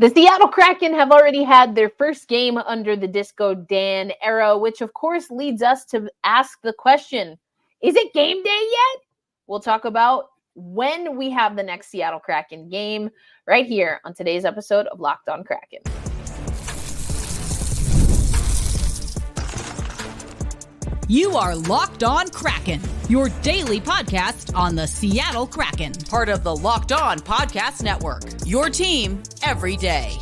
The Seattle Kraken have already had their first game under the Disco Dan era, which of course leads us to ask the question, is it game day yet? We'll talk about when we have the next Seattle Kraken game right here on today's episode of Locked On Kraken. You are Locked On Kraken, your daily podcast on the Seattle Kraken, part of the Locked On Podcast Network, your team every day.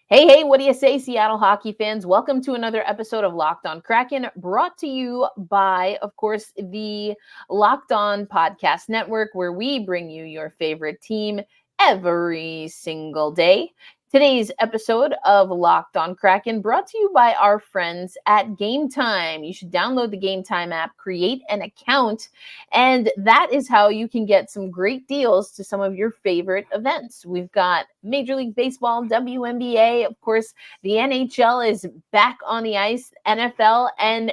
Hey, what do you say, Seattle hockey fans? Welcome to another episode of Locked On Kraken, brought to you by, of course, the Locked On Podcast Network, where we bring you your favorite team every single day. Today's episode of Locked On Kraken brought to you by our friends at Game Time. You should download the Game Time app, create an account, and that is how you can get some great deals to some of your favorite events. We've got Major League Baseball, WNBA, of course, the NHL is back on the ice, NFL, and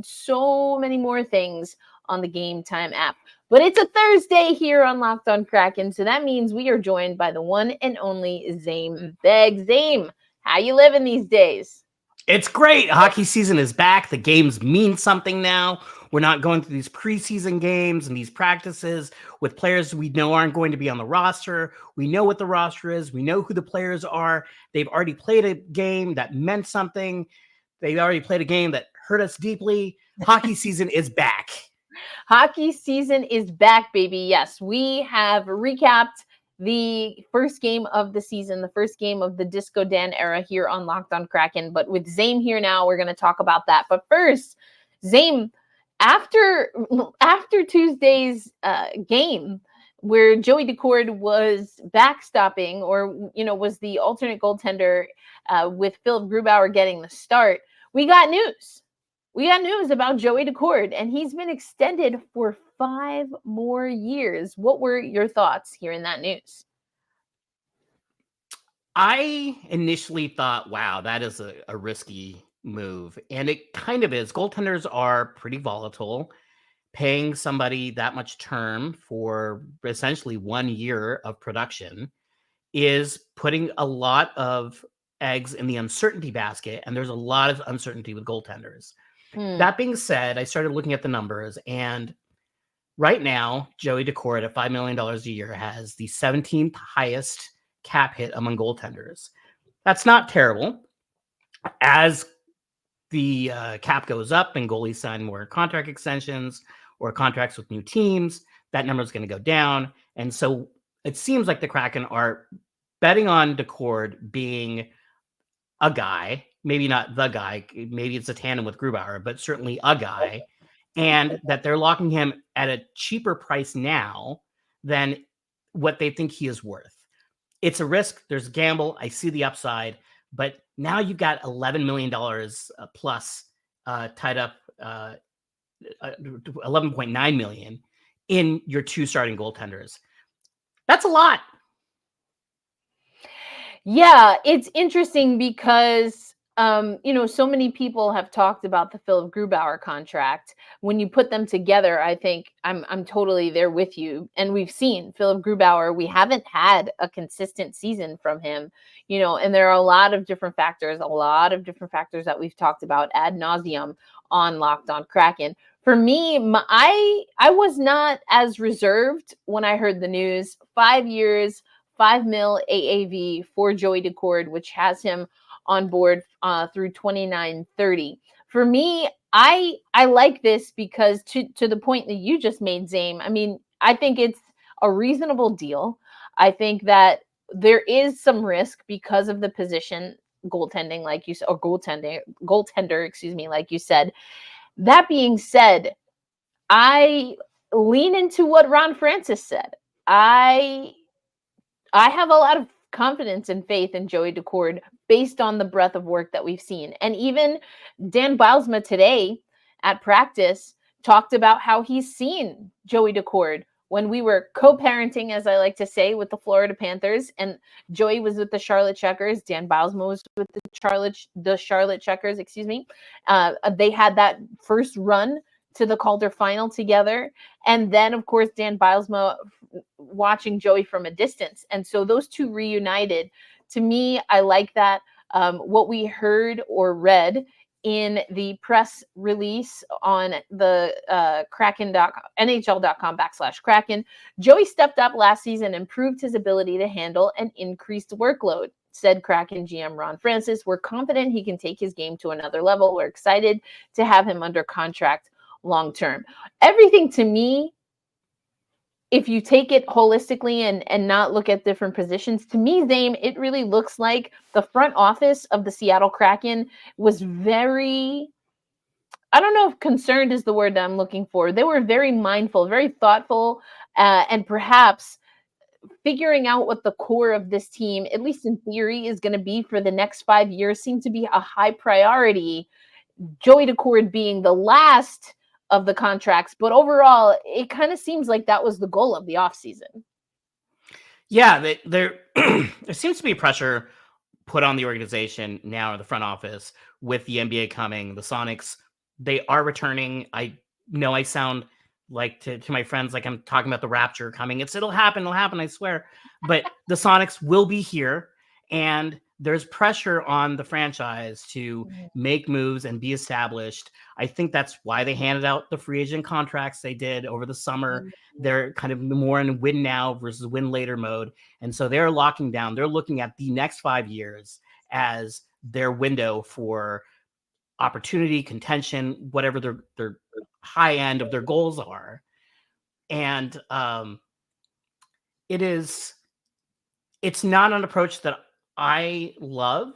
so many more things on the Game Time app. But it's a Thursday here on Locked On Kraken, so that means we are joined by the one and only Zaiem Beg. Zaiem, how you living these days? It's great. Hockey season is back. The games mean something now. We're not going through these preseason games and these practices with players we know aren't going to be on the roster. We know what the roster is. We know who the players are. They've already played a game that meant something. They've already played a game that hurt us deeply. Hockey season is back. Hockey season is back, baby. Yes, we have recapped the first game of the season, the first game of the Disco Dan era here on Locked On Kraken. But with Zaiem here now, we're going to talk about that. But first, Zaiem, after Tuesday's game, where Joey Daccord was backstopping, or was the alternate goaltender with Philip Grubauer getting the start, we got news. We got news about Joey Daccord, and he's been extended for 5 more years. What were your thoughts hearing that news? I initially thought, wow, that is a risky move. And it kind of is. Goaltenders are pretty volatile. Paying somebody that much term for essentially 1 year of production is putting a lot of eggs in the uncertainty basket. And there's a lot of uncertainty with goaltenders. That being said, I started looking at the numbers, and right now, Joey Daccord at $5 million a year has the 17th highest cap hit among goaltenders. That's not terrible. As the cap goes up and goalies sign more contract extensions or contracts with new teams, that number is going to go down. And so it seems like the Kraken are betting on Daccord being a guy, maybe not the guy, maybe it's a tandem with Grubauer, but certainly a guy, and that they're locking him at a cheaper price now than what they think he is worth. It's a risk. There's a gamble. I see the upside, but now you've got $11 million plus tied up, $11.9 million in your 2 starting goaltenders. That's a lot. Yeah, it's interesting because, so many people have talked about the Philip Grubauer contract. When you put them together, I think I'm totally there with you. And we've seen Philip Grubauer, we haven't had a consistent season from him, and there are a lot of different factors that we've talked about ad nauseum on Locked On Kraken. For me, I was not as reserved when I heard the news. 5 years, $5 million AAV for Joey Daccord, which has him on board through 29-30. For me, I like this because to the point that you just made, Zaiem, I mean, I think it's a reasonable deal. I think that there is some risk because of the position goaltending, like you said, or goaltender, excuse me, like you said. That being said, I lean into what Ron Francis said. I have a lot of confidence and faith in Joey Daccord based on the breadth of work that we've seen. And even Dan Bylsma today at practice talked about how he's seen Joey Daccord when we were co-parenting, as I like to say, with the Florida Panthers, and Joey was with the Charlotte Checkers. Dan Bylsma was with the Charlotte Checkers, excuse me. They had that first run to the Calder final together. And then, of course, Dan Bylsma watching Joey from a distance. And so those two reunited. To me, I like that. What we heard or read in the press release on the Kraken.com, NHL.com/Kraken, Joey stepped up last season and proved his ability to handle an increased workload. Said Kraken GM Ron Francis, "We're confident he can take his game to another level. We're excited to have him under contract long term." Everything to me, if you take it holistically and not look at different positions, to me, Zaiem, it really looks like the front office of the Seattle Kraken was very, I don't know if concerned is the word that I'm looking for. They were very mindful, very thoughtful, and perhaps figuring out what the core of this team, at least in theory, is going to be for the next 5 years seemed to be a high priority. Joey Daccord being the last of the contracts, but overall, it kind of seems like that was the goal of the offseason. Yeah, there seems to be pressure put on the organization now in the front office with the NBA coming. The Sonics, they are returning. I know I sound like to my friends like I'm talking about the Rapture coming. It'll happen, I swear. But the Sonics will be here, and there's pressure on the franchise to make moves and be established. I think that's why they handed out the free agent contracts they did over the summer. They're kind of more in win now versus win later mode. And so they're locking down. They're looking at the next 5 years as their window for opportunity, contention, whatever their high end of their goals are. And it's not an approach that I love.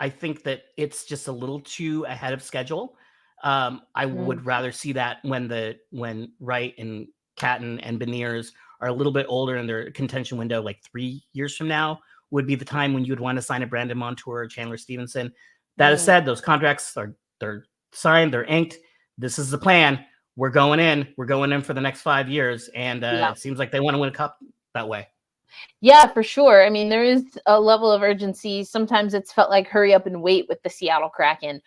I think that it's just a little too ahead of schedule. I would rather see that when Wright and Catton and Beniers are a little bit older in their contention window, like 3 years from now, would be the time when you would want to sign a Brandon Montour or Chandler Stevenson. That is said, those contracts they're signed, they're inked. This is the plan. We're going in for the next 5 years. And it seems like they want to win a cup that way. Yeah, for sure. I mean, there is a level of urgency. Sometimes it's felt like hurry up and wait with the Seattle Kraken.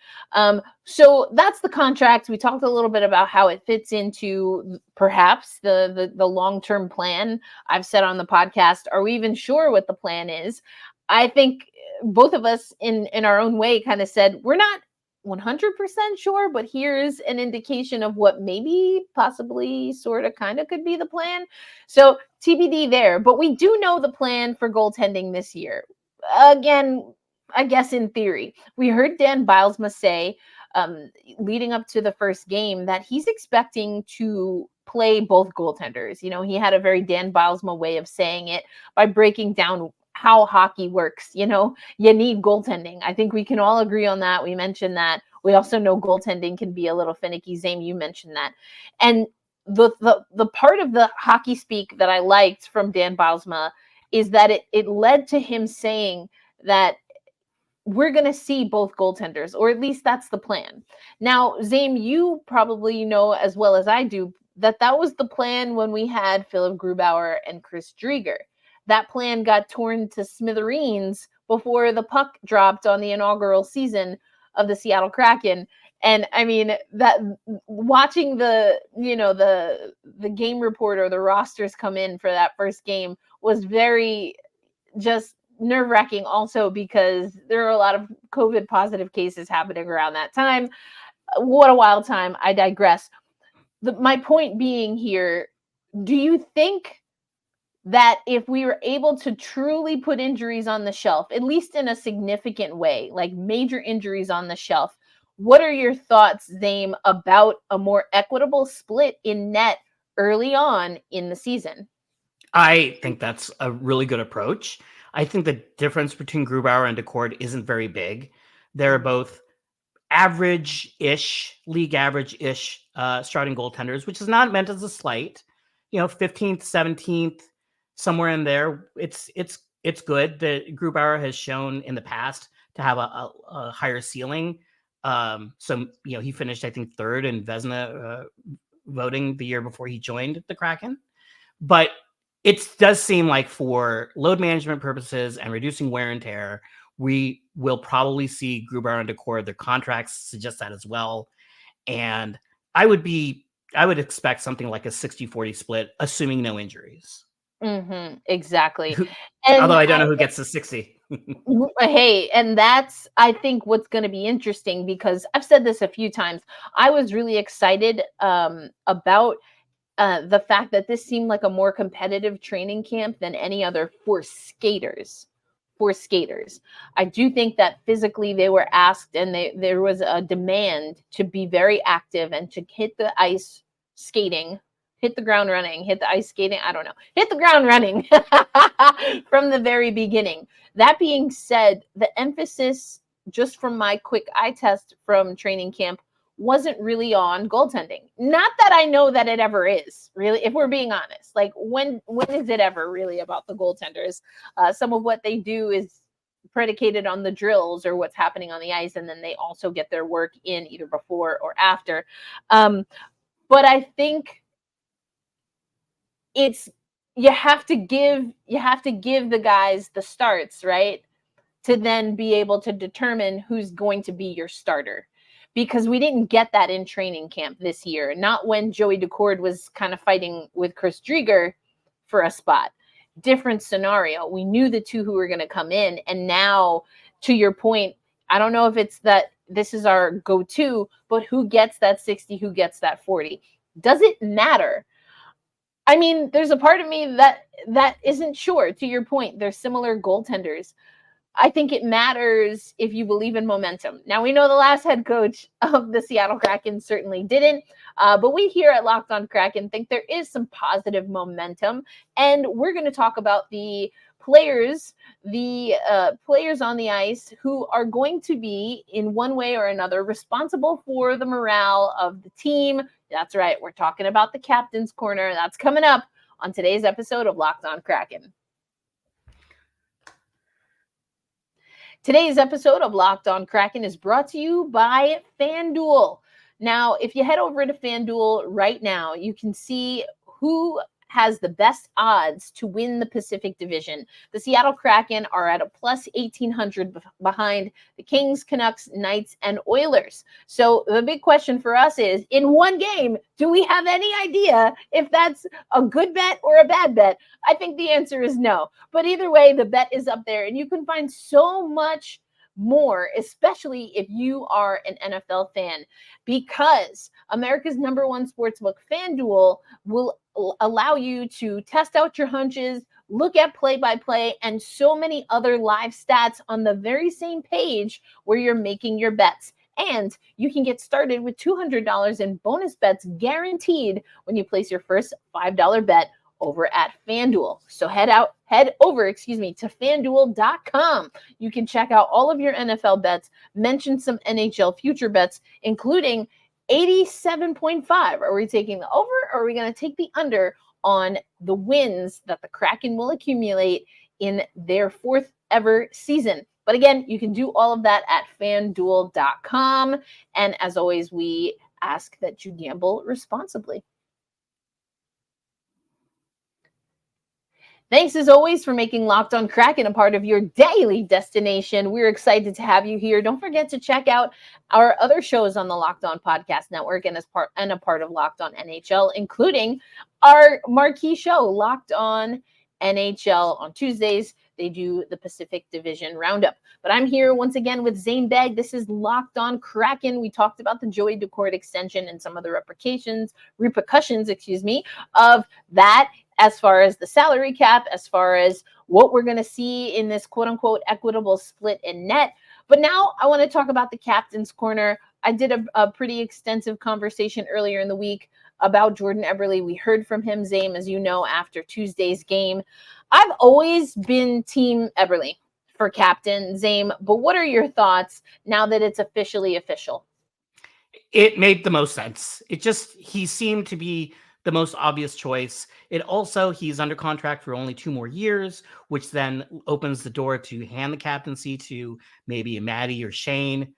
So that's the contract. We talked a little bit about how it fits into perhaps the long-term plan. I've said on the podcast, are we even sure what the plan is? I think both of us in our own way kind of said, we're not 100% sure, but here's an indication of what maybe possibly sort of kind of could be the plan. So TBD there, but we do know the plan for goaltending this year. Again, I guess in theory, we heard Dan Bylsma say leading up to the first game that he's expecting to play both goaltenders. You know, he had a very Dan Bylsma way of saying it by breaking down how hockey works. You know, you need goaltending. I think we can all agree on that. We mentioned that. We also know goaltending can be a little finicky. Zaiem, you mentioned that. And the part of the hockey speak that I liked from Dan Bylsma is that it led to him saying that we're going to see both goaltenders, or at least that's the plan. Now, Zaiem, you probably know as well as I do that was the plan when we had Philip Grubauer and Chris Driedger. That plan got torn to smithereens before the puck dropped on the inaugural season of the Seattle Kraken. And I mean, that watching the game report or the rosters come in for that first game was very just nerve-wracking also because there are a lot of COVID positive cases happening around that time. What a wild time. I digress. My point being here, do you think that if we were able to truly put injuries on the shelf, at least in a significant way, like major injuries on the shelf, what are your thoughts, Zaiem, about a more equitable split in net early on in the season? I think that's a really good approach. I think the difference between Grubauer and Daccord isn't very big. They're both average-ish, league average-ish starting goaltenders, which is not meant as a slight. 15th, 17th, somewhere in there. It's good. The Grubauer has shown in the past to have a higher ceiling. So he finished, I think, third in Vezina voting the year before he joined the Kraken. But it does seem like for load management purposes and reducing wear and tear, we will probably see Grubauer and Daccord. Their contracts suggest that as well. And I would expect something like a 60-40 split, assuming no injuries. Exactly. Although And I don't know who gets the 60. hey, and that's, I think, what's going to be interesting, because I've said this a few times. I was really excited about the fact that this seemed like a more competitive training camp than any other for skaters. For skaters, I do think that physically they were asked, and there was a demand to be very active and to hit the ice skating, hit the ground running, hit the ice skating. I don't know, hit the ground running from the very beginning. That being said, the emphasis, just from my quick eye test from training camp, wasn't really on goaltending. Not that I know that it ever is, really, if we're being honest. Like, when is it ever really about the goaltenders? Some of what they do is predicated on the drills or what's happening on the ice, and then they also get their work in either before or after. But I think it's, you have to give the guys the starts, right? To then be able to determine who's going to be your starter. Because we didn't get that in training camp this year. Not when Joey Daccord was kind of fighting with Chris Drieger for a spot. Different scenario. We knew the two who were going to come in. And now, to your point, I don't know if it's that this is our go-to, but who gets that 60, who gets that 40? Does it matter? I mean, there's a part of me that isn't sure. To your point, they're similar goaltenders. I think it matters if you believe in momentum. Now, we know the last head coach of the Seattle Kraken certainly didn't, but we here at Locked On Kraken think there is some positive momentum, and we're going to talk about the players on the ice who are going to be, in one way or another, responsible for the morale of the team. That's right, we're talking about the Captain's Corner. That's coming up on today's episode of Locked On Kraken. Today's episode of Locked On Kraken is brought to you by FanDuel. Now, if you head over to FanDuel right now, you can see who has the best odds to win the Pacific Division. The Seattle Kraken are at a plus 1,800 behind the Kings, Canucks, Knights, and Oilers. So the big question for us is, in one game, do we have any idea if that's a good bet or a bad bet? I think the answer is no. But either way, the bet is up there, and you can find so much more, especially if you are an NFL fan, because America's #1 sportsbook, FanDuel, will allow you to test out your hunches, look at play-by-play, and so many other live stats on the very same page where you're making your bets. And you can get started with $200 in bonus bets guaranteed when you place your first $5 bet over at FanDuel. So head over to FanDuel.com. You can check out all of your NFL bets, mention some NHL future bets, including 87.5. Are we taking the over, or are we going to take the under on the wins that the Kraken will accumulate in their 4th ever season? But again, you can do all of that at FanDuel.com. And as always, we ask that you gamble responsibly. Thanks as always for making Locked On Kraken a part of your daily destination. We're excited to have you here. Don't forget to check out our other shows on the Locked On Podcast Network and a part of Locked On NHL, including our marquee show, Locked On NHL. On Tuesdays, they do the Pacific Division Roundup. But I'm here once again with Zaiem Beg. This is Locked On Kraken. We talked about the Joey Daccord extension and some of the repercussions, of that, as far as the salary cap, as far as what we're going to see in this quote-unquote equitable split in net. But now I want to talk about the Captain's Corner. I did a pretty extensive conversation earlier in the week about Jordan Eberle. We heard from him, Zaiem, as you know, after Tuesday's game. I've always been Team Eberle for captain, Zaiem, but what are your thoughts now that it's officially official? It made the most sense. He seemed to be the most obvious choice. It also, he's under contract for only 2 more years, which then opens the door to hand the captaincy to maybe a Maddie or Shane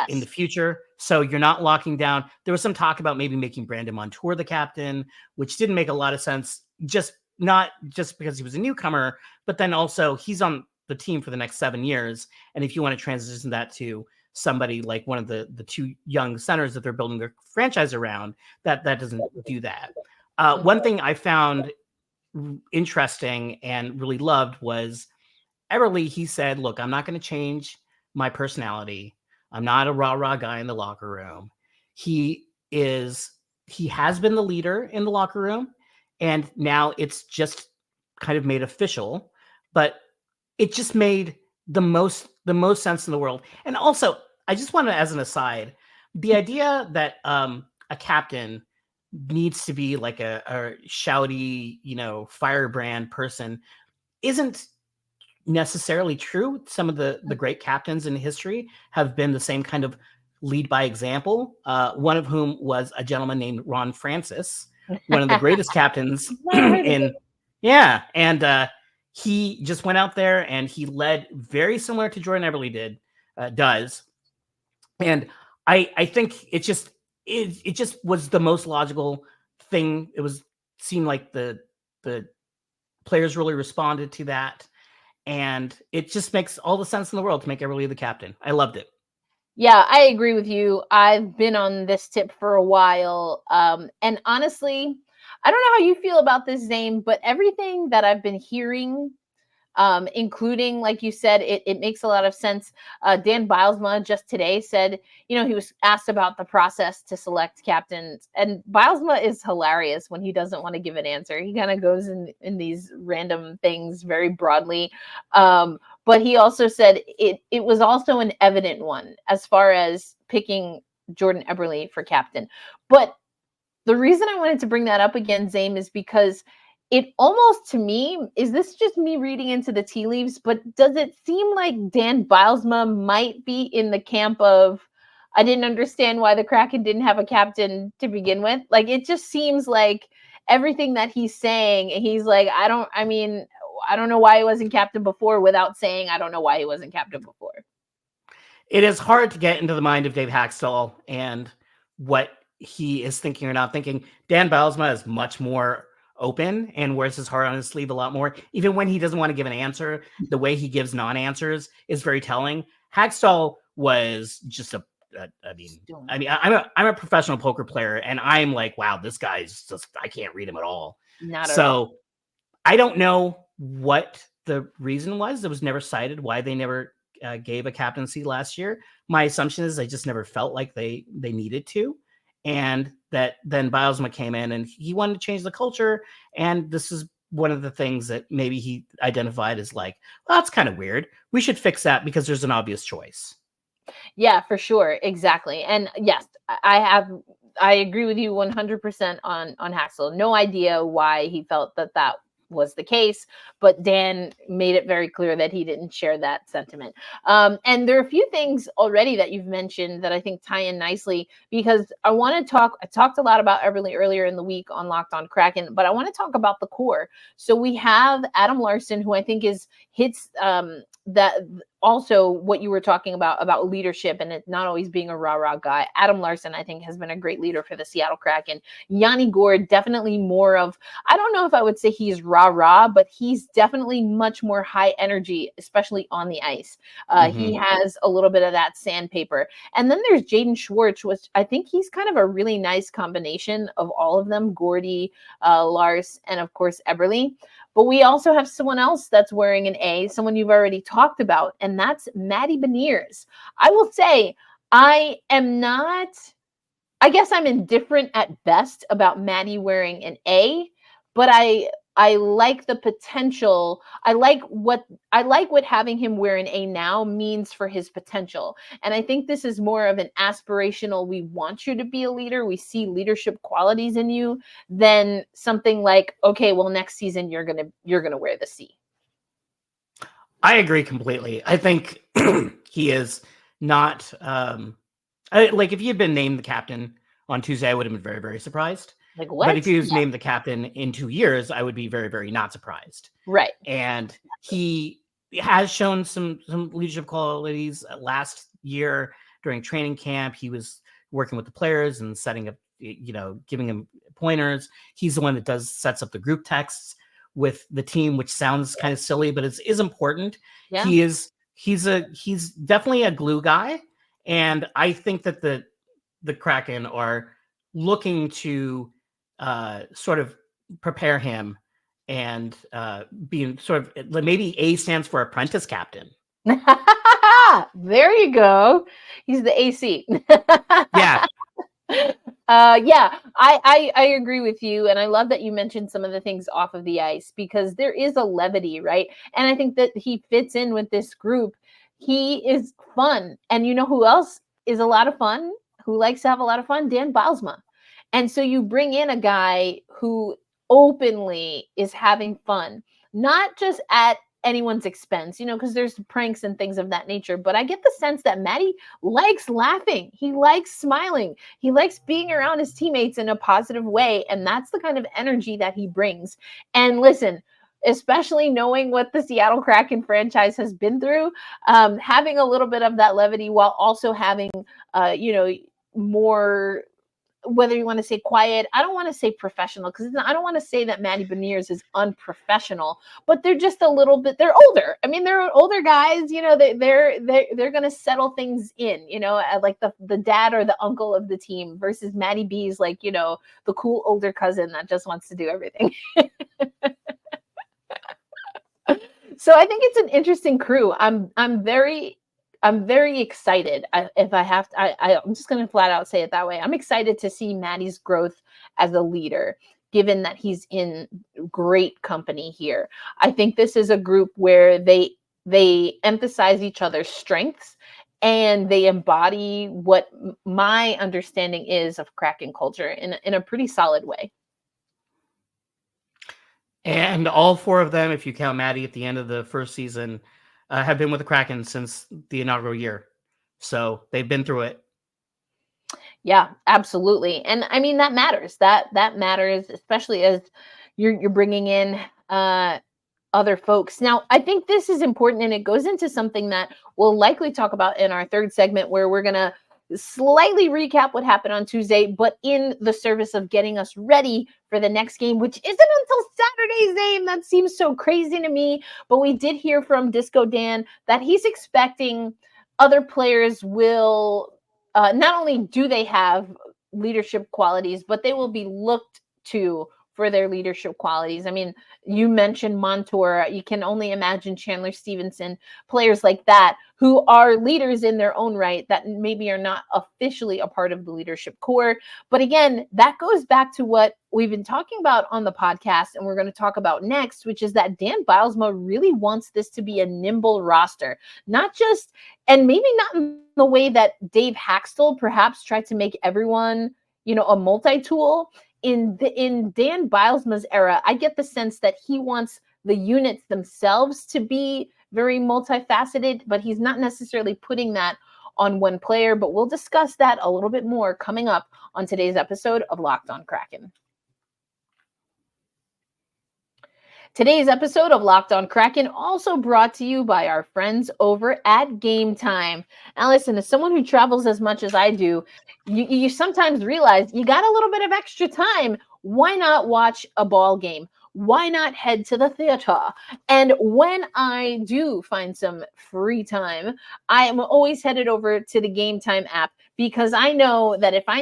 in the future. So you're not locking down. There was some talk about maybe making Brandon Montour the captain, which didn't make a lot of sense. Not just because he was a newcomer, but then also he's on the team for the next 7 years. And if you want to transition that to somebody like one of the 2 young centers that they're building their franchise around, that doesn't do that. One thing I found interesting and really loved was Everly. He said, look, I'm not going to change my personality. I'm not a rah-rah guy in the locker room. He has been the leader in the locker room, and now it's just kind of made official, but it just made the most sense in the world. And also, I just want to, as an aside, the idea that a captain needs to be like a shouty, firebrand person isn't necessarily true. Some of the great captains in history have been the same kind of lead by example. One of whom was a gentleman named Ron Francis, one of the greatest captains in. Yeah, and he just went out there and he led very similar to Jordan Eberle does, and I think it just was the most logical thing. Seemed like the players really responded to that. And it just makes all the sense in the world to make Eberle the captain. I loved it. Yeah, I agree with you. I've been on this tip for a while. And honestly, I don't know how you feel about this, Zaiem, but everything that I've been hearing, including, like you said, it makes a lot of sense. Dan Bylsma just today said, he was asked about the process to select captains, and Bylsma is hilarious when he doesn't want to give an answer. He kind of goes in these random things very broadly. But he also said it was also an evident one as far as picking Jordan Eberle for captain. But the reason I wanted to bring that up again, Zaiem, is because it almost, to me, is this just me reading into the tea leaves, but does it seem like Dan Bylsma might be in the camp of, I didn't understand why the Kraken didn't have a captain to begin with? Like, it just seems like everything that he's saying, he's like, I don't know why he wasn't captain before, without saying, I don't know why he wasn't captain before. It is hard to get into the mind of Dave Haxtell and what he is thinking or not thinking. Dan Bylsma is much more open and wears his heart on his sleeve a lot more. Even when he doesn't want to give an answer, the way he gives non-answers is very telling. Haxtell was just I'm a professional poker player, and I'm like, wow, this guy's just, I can't read him at all. Not at all. I don't know what the reason was. It was never cited why they never gave a captaincy last year. My assumption is they just never felt like they needed to. And that then Bylsma came in and he wanted to change the culture. And this is one of the things that maybe he identified as like, well, that's kind of weird. We should fix that because there's an obvious choice. Yeah, for sure. Exactly. And yes, I agree with you 100% on Haxtell. No idea why he felt that was the case, but Dan made it very clear that he didn't share that sentiment. And there are a few things already that you've mentioned that I think tie in nicely, because I talked a lot about Eberle earlier in the week on Locked On Kraken, but I want to talk about the core. So we have Adam Larsson, who I think hits that also what you were talking about leadership and it not always being a rah-rah guy. Adam Larsson, I think, has been a great leader for the Seattle Kraken. Yanni Gourde, definitely more of, I don't know if I would say he's rah-rah, but he's definitely much more high energy, especially on the ice. He has a little bit of that sandpaper. And then there's Jaden Schwartz, which I think he's kind of a really nice combination of all of them, Gordy, Lars, and of course, Eberle. But we also have someone else that's wearing an A, someone you've already talked about, and that's Matty Beniers. I will say I guess I'm indifferent at best about Matty wearing an A, but I like the potential. I like what having him wear an A now means for his potential. And I think this is more of an aspirational, we want you to be a leader, we see leadership qualities in you, than something like, okay, well, next season you're gonna wear the C. I agree completely. I think he is not like if he had been named the captain on Tuesday, I would have been very, very surprised. Like, what? But if he was named the captain in 2 years, I would be very, very not surprised. Right. And he has shown some leadership qualities. Last year during training camp, he was working with the players and setting up, giving them pointers. He's the one that sets up the group texts with the team, which sounds kind of silly, but is important. Yeah. He's definitely a glue guy. And I think that the Kraken are looking to sort of prepare him and being sort of, maybe A stands for apprentice captain. There you go. He's the AC. Yeah. Yeah, I agree with you. And I love that you mentioned some of the things off of the ice, because there is a levity, right? And I think that he fits in with this group. He is fun. And you know who else is a lot of fun, who likes to have a lot of fun? Dan Bilesma. And so you bring in a guy who openly is having fun, not just at anyone's expense, because there's pranks and things of that nature. But I get the sense that Matty likes laughing. He likes smiling. He likes being around his teammates in a positive way. And that's the kind of energy that he brings. And listen, especially knowing what the Seattle Kraken franchise has been through, having a little bit of that levity while also having, more, whether you want to say quiet, I don't want to say professional, because I don't want to say that Matty Beniers is unprofessional, but they're just a little bit, they're older. I mean, they're older guys, they're going to settle things in, like the dad or the uncle of the team, versus Matty B's like, the cool older cousin that just wants to do everything. So I think it's an interesting crew. I'm very excited. If I have to, I'm just going to flat out say it that way. I'm excited to see Matty's growth as a leader, given that he's in great company here. I think this is a group where they emphasize each other's strengths, and they embody what my understanding is of Kraken culture in a pretty solid way. And all four of them, if you count Matty at the end of the first season, have been with the Kraken since the inaugural year. So they've been through it. Yeah, absolutely. And I mean, that matters. That matters, especially as you're bringing in other folks. Now, I think this is important, and it goes into something that we'll likely talk about in our third segment, where we're going to slightly recap what happened on Tuesday, but in the service of getting us ready for the next game, which isn't until Saturday's game. That seems so crazy to me. But we did hear from Disco Dan that he's expecting other players will, not only do they have leadership qualities, but they will be looked to for their leadership qualities. I mean, you mentioned Montour. You can only imagine Chandler Stevenson, players like that who are leaders in their own right that maybe are not officially a part of the leadership core. But again, that goes back to what we've been talking about on the podcast, and we're going to talk about next, which is that Dan Bilesma really wants this to be a nimble roster, not just, and maybe not in the way that Dave Haxtell perhaps tried to make everyone, a multi-tool. In Dan Bilesma's era, I get the sense that he wants the units themselves to be very multifaceted, but he's not necessarily putting that on one player. But we'll discuss that a little bit more coming up on today's episode of Locked On Kraken. Today's episode of Locked On Kraken also brought to you by our friends over at Game Time. Now listen, as someone who travels as much as I do, you sometimes realize you got a little bit of extra time. Why not watch a ball game? Why not head to the theater? And when I do find some free time, I am always headed over to the Game Time app, because I know that if I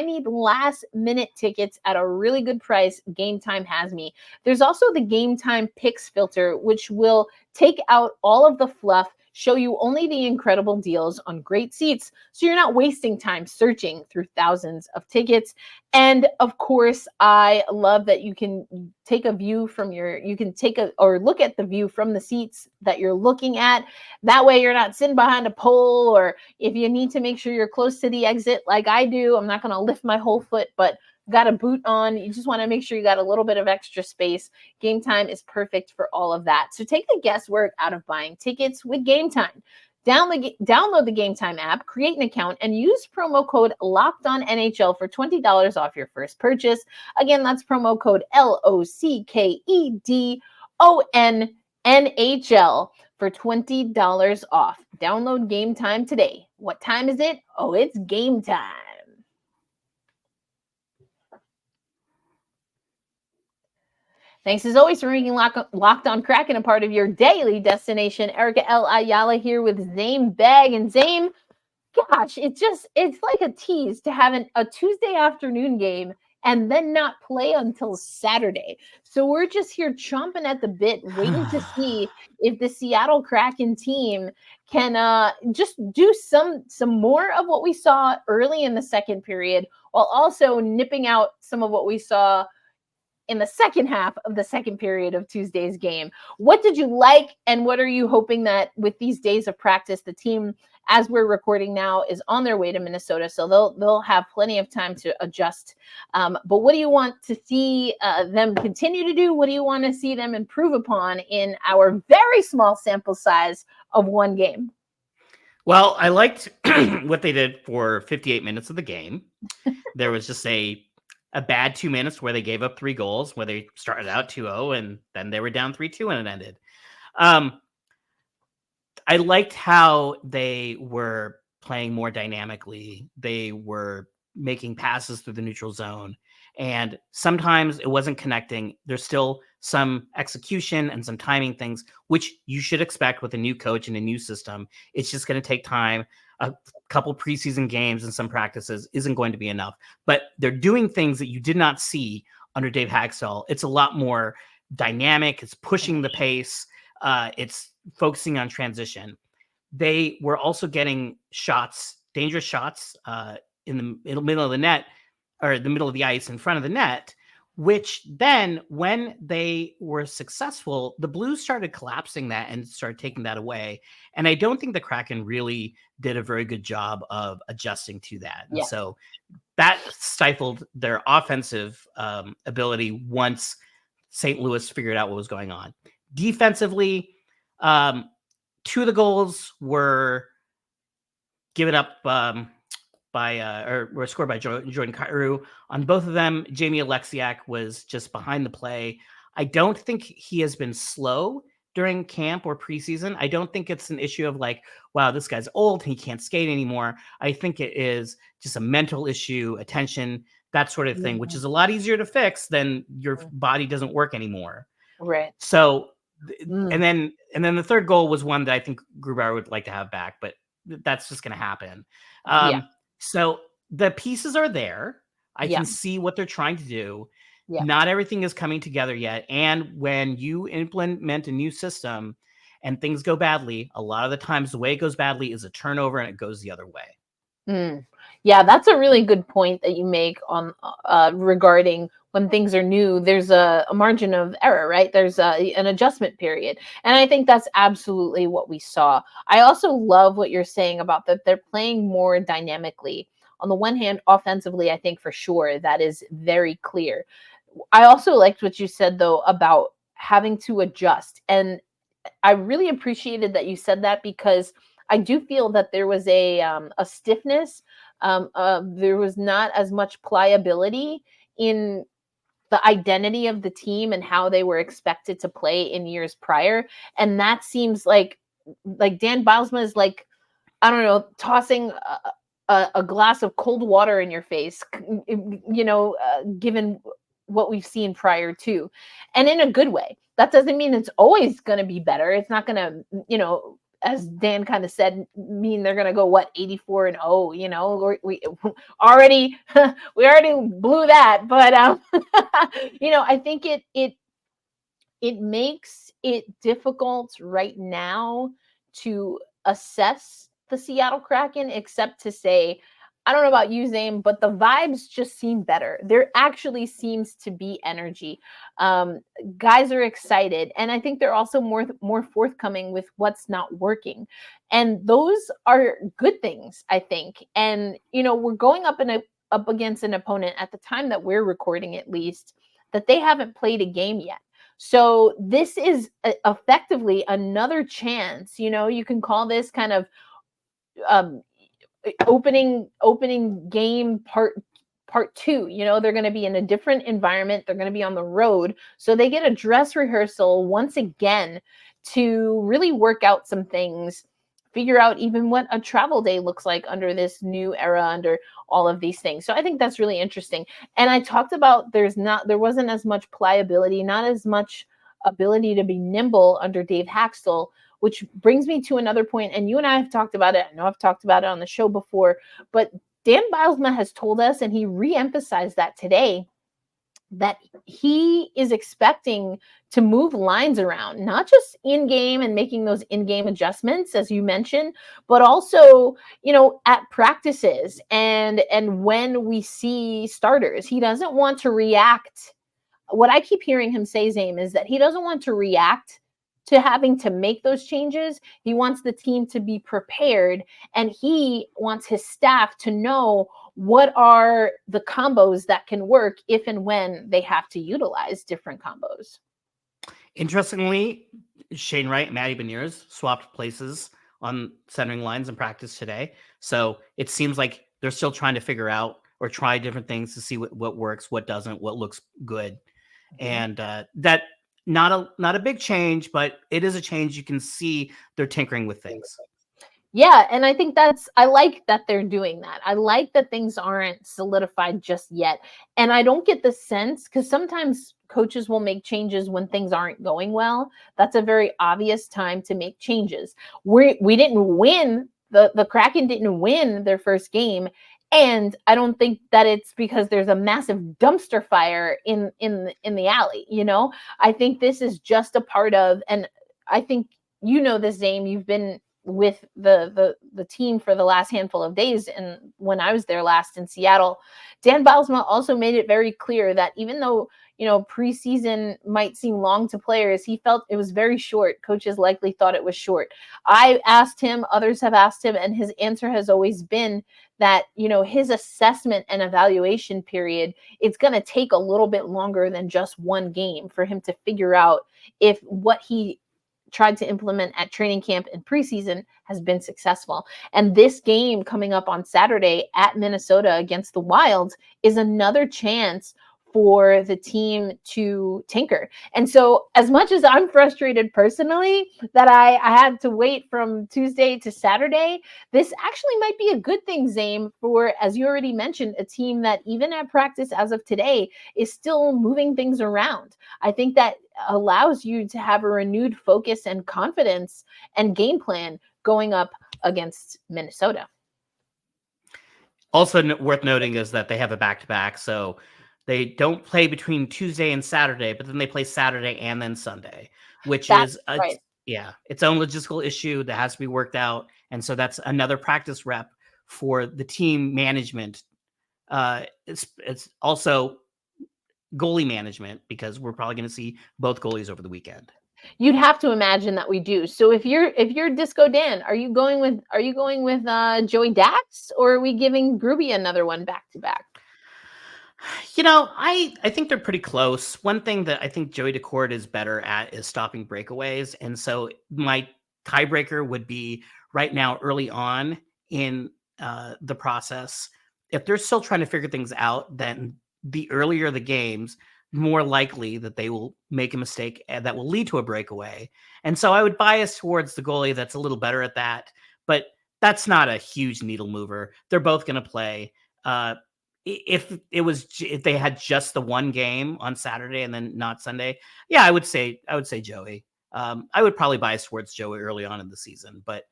need last minute tickets at a really good price, Game Time has me. There's also the Game Time Picks filter, which will take out all of the fluff, show you only the incredible deals on great seats, so you're not wasting time searching through thousands of tickets. And of course, I love that you can take a view from look at the view from the seats that you're looking at. That way you're not sitting behind a pole, or if you need to make sure you're close to the exit like I do, I'm not going to lift my whole foot, but got a boot on, you just want to make sure you got a little bit of extra space. Game Time is perfect for all of that. So take the guesswork out of buying tickets with Game Time. Download the Game Time app, create an account, and use promo code LOCKEDONNHL for $20 off your first purchase. Again, that's promo code LOCKEDONNHL for $20 off. Download Game Time today. What time is it? Oh, it's game time. Thanks as always for making Locked On Kraken a part of your daily destination. Erica L. Ayala here with Zaiem Beg. And Zaiem, gosh, it's like a tease to have a Tuesday afternoon game and then not play until Saturday. So we're just here chomping at the bit, waiting to see if the Seattle Kraken team can just do some more of what we saw early in the second period, while also nipping out some of what we saw in the second half of the second period of Tuesday's game. What did you like, and what are you hoping that with these days of practice, the team, as we're recording now, is on their way to Minnesota, so they'll have plenty of time to adjust. But what do you want to see them continue to do? What do you want to see them improve upon in our very small sample size of one game? Well, I liked what they did for 58 minutes of the game. There was just a bad 2 minutes where they gave up 3 goals, where they started out 2-0 and then they were down 3-2 and it ended. I liked how they were playing more dynamically. They were making passes through the neutral zone, and sometimes it wasn't connecting. There's still some execution and some timing things, which you should expect with a new coach and a new system. It's just going to take time. A couple preseason games and some practices isn't going to be enough, but they're doing things that you did not see under Dave Hagstall. It's a lot more dynamic. It's pushing the pace. It's focusing on transition. They were also getting shots, dangerous shots in the middle of the net, or the middle of the ice in front of the net, which then when they were successful, the Blues started collapsing that and started taking that away. And I don't think the Kraken really did a very good job of adjusting to that. Yeah. And so that stifled their offensive ability once St. Louis figured out what was going on. Defensively, 2 of the goals were given up or were scored by Jordan Kyrou. On both of them, Jamie Alexiak was just behind the play. I don't think he has been slow during camp or preseason. I don't think it's an issue of like, wow, this guy's old, he can't skate anymore. I think it is just a mental issue, attention, that sort of thing, which is a lot easier to fix than your body doesn't work anymore. Right. So, and then the third goal was one that I think Grubauer would like to have back, but that's just going to happen. So the pieces are there. I can see what they're trying to do. Yeah. Not everything is coming together yet. And when you implement a new system and things go badly, a lot of the times the way it goes badly is a turnover and it goes the other way. Yeah, that's a really good point that you make on regarding when things are new. There's a margin of error, right? There's an adjustment period. And I think that's absolutely what we saw. I also love what you're saying about that they're playing more dynamically. On the one hand, offensively, I think for sure that is very clear. I also liked what you said, though, about having to adjust. And I really appreciated that you said that, because I do feel that there was a stiffness. There was not as much pliability in the identity of the team and how they were expected to play in years prior. And that seems like Dan Bylsma is like, I don't know, tossing a glass of cold water in your face, given what we've seen prior to, and in a good way. That doesn't mean it's always going to be better. It's not going to, as Dan kind of said, mean they're going to go 84-0, we already blew that, but I think it makes it difficult right now to assess the Seattle Kraken, except to say, I don't know about you, Zaiem, but the vibes just seem better. There actually seems to be energy. Guys are excited. And I think they're also more forthcoming with what's not working. And those are good things, I think. And, we're going up against an opponent at the time that we're recording, at least, that they haven't played a game yet. So this is effectively another chance. You can call this kind of opening game part 2. They're going to be in a different environment. They're going to be on the road, so they get a dress rehearsal once again to really work out some things, figure out even what a travel day looks like under this new era, under all of these things. So I think that's really interesting. And I talked about there wasn't as much pliability, not as much ability to be nimble under Dave Hagstall, which brings me to another point. And you and I have talked about it. I know I've talked about it on the show before, but Dan Bylsma has told us, and he re-emphasized that today, that he is expecting to move lines around, not just in game and making those in-game adjustments, as you mentioned, but also, at practices and when we see starters. He doesn't want to react. What I keep hearing him say, Zaiem, is that he doesn't want to react to having to make those changes. He wants the team to be prepared, and he wants his staff to know what are the combos that can work if and when they have to utilize different combos. Interestingly, Shane Wright and Matty Beniers swapped places on centering lines in practice today. So it seems like they're still trying to figure out or try different things to see what works, what doesn't, what looks good. And that not a big change, but it is a change. You can see they're tinkering with things. Yeah, and I think I like that they're doing that. I like that things aren't solidified just yet. And I don't get the sense, because sometimes coaches will make changes when things aren't going well. That's a very obvious time to make changes. We didn't win, the Kraken didn't win their first game. And I don't think that it's because there's a massive dumpster fire in the alley. I think this is just a part of, and I think this, Zaiem, you've been with the team for the last handful of days, and when I was there last in Seattle, Dan Bylsma also made it very clear that even though preseason might seem long to players, he felt it was very short. Coaches likely thought it was short. I asked him, others have asked him, and his answer has always been that his assessment and evaluation period, it's going to take a little bit longer than just one game for him to figure out if what he tried to implement at training camp and preseason has been successful. And this game coming up on Saturday at Minnesota against the Wild is another chance for the team to tinker. And so as much as I'm frustrated personally that I had to wait from Tuesday to Saturday, this actually might be a good thing, Zaiem, for, as you already mentioned, a team that even at practice as of today is still moving things around. I think that allows you to have a renewed focus and confidence and game plan going up against Minnesota. Also worth noting is that they have a back-to-back, so they don't play between Tuesday and Saturday, but then they play Saturday and then Sunday, which is right. Its own logistical issue that has to be worked out. And so that's another practice rep for the team management. It's also goalie management, because we're probably going to see both goalies over the weekend. You'd have to imagine that we do. So if you're Disco Dan, are you going with Joey Dax, or are we giving Gruby another one back to back? I think they're pretty close. One thing that I think Joey Daccord is better at is stopping breakaways. And so my tiebreaker would be right now early on in the process. If they're still trying to figure things out, then the earlier the games, more likely that they will make a mistake that will lead to a breakaway. And so I would bias towards the goalie that's a little better at that. But that's not a huge needle mover. They're both going to play. If they had just the one game on Saturday and then not Sunday, yeah, I would say Joey. I would probably bias towards Joey early on in the season, but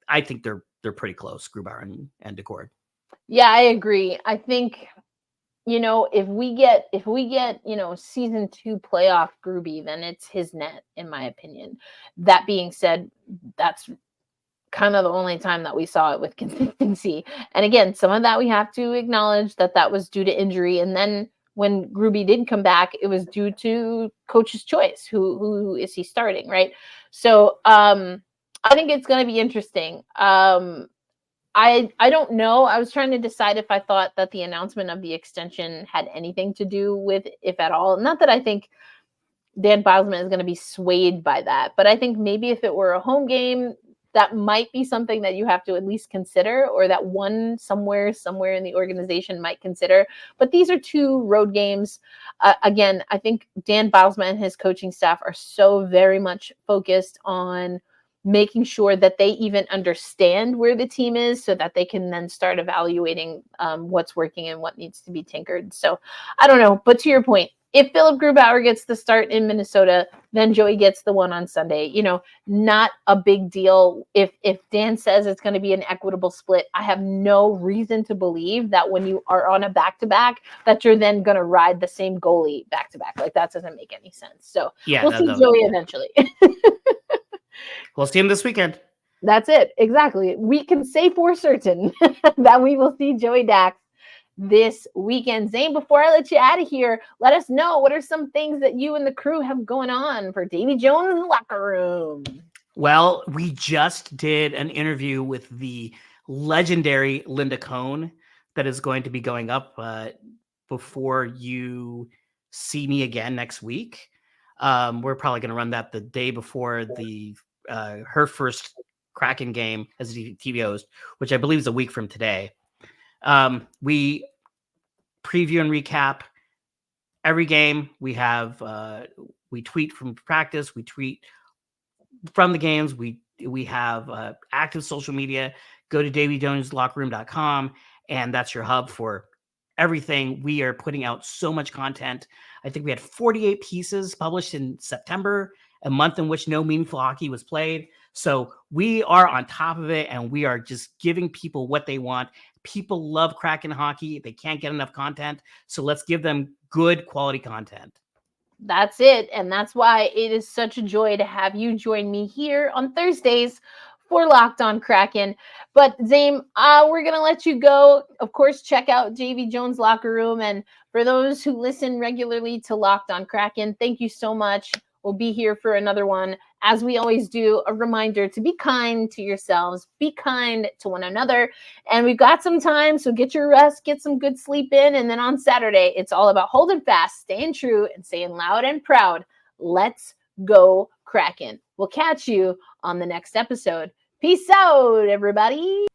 I think they're pretty close, Grubauer and Daccord. Yeah, I agree. I think if we get season 2 playoff Gruby, then it's his net, in my opinion. That being said, that's kind of the only time that we saw it with consistency. And again, some of that we have to acknowledge that was due to injury. And then when Gruby did come back, it was due to coach's choice. Who is he starting, right? So I think it's going to be interesting. I don't know. I was trying to decide if I thought that the announcement of the extension had anything to do with, if at all. Not that I think Dan Bylsma is going to be swayed by that, but I think maybe if it were a home game, that might be something that you have to at least consider, or that one somewhere in the organization might consider. But these are 2 road games. Again, I think Dan Bylsma and his coaching staff are so very much focused on making sure that they even understand where the team is, so that they can then start evaluating what's working and what needs to be tinkered. So I don't know. But to your point, if Philip Grubauer gets the start in Minnesota, then Joey gets the one on Sunday. You know, not a big deal. If Dan says it's going to be an equitable split, I have no reason to believe that when you are on a back-to-back that you're then going to ride the same goalie back-to-back. Like, that doesn't make any sense. So we'll see Joey eventually. We'll see him this weekend. That's it. Exactly. We can say for certain that we will see Joey Dax this weekend. Zaiem, before I let you out of here, let us know what are some things that you and the crew have going on for Davy Jones' locker room. Well, we just did an interview with the legendary Linda Cohn that is going to be going up before you see me again next week. We're probably going to run that the day before the her first Kraken game as a TV host, which I believe is a week from today. We preview and recap every game. We have we tweet from practice, we tweet from the games, we have active social media. Go to DavyJonesLockerRoom.com, and that's your hub for everything. We are putting out so much content. I think we had 48 pieces published in September, a month in which no meaningful hockey was played. So we are on top of it, and we are just giving people what they want. People love Kraken hockey. They can't get enough content. So let's give them good quality content. That's it. And that's why it is such a joy to have you join me here on Thursdays for Locked On Kraken. But Zaiem, we're going to let you go. Of course, check out JV Jones Locker Room. And for those who listen regularly to Locked On Kraken, thank you so much. We'll be here for another one. As we always do, a reminder to be kind to yourselves, be kind to one another. And we've got some time, so get your rest, get some good sleep in. And then on Saturday, it's all about holding fast, staying true, and saying loud and proud, let's go Kraken. We'll catch you on the next episode. Peace out, everybody.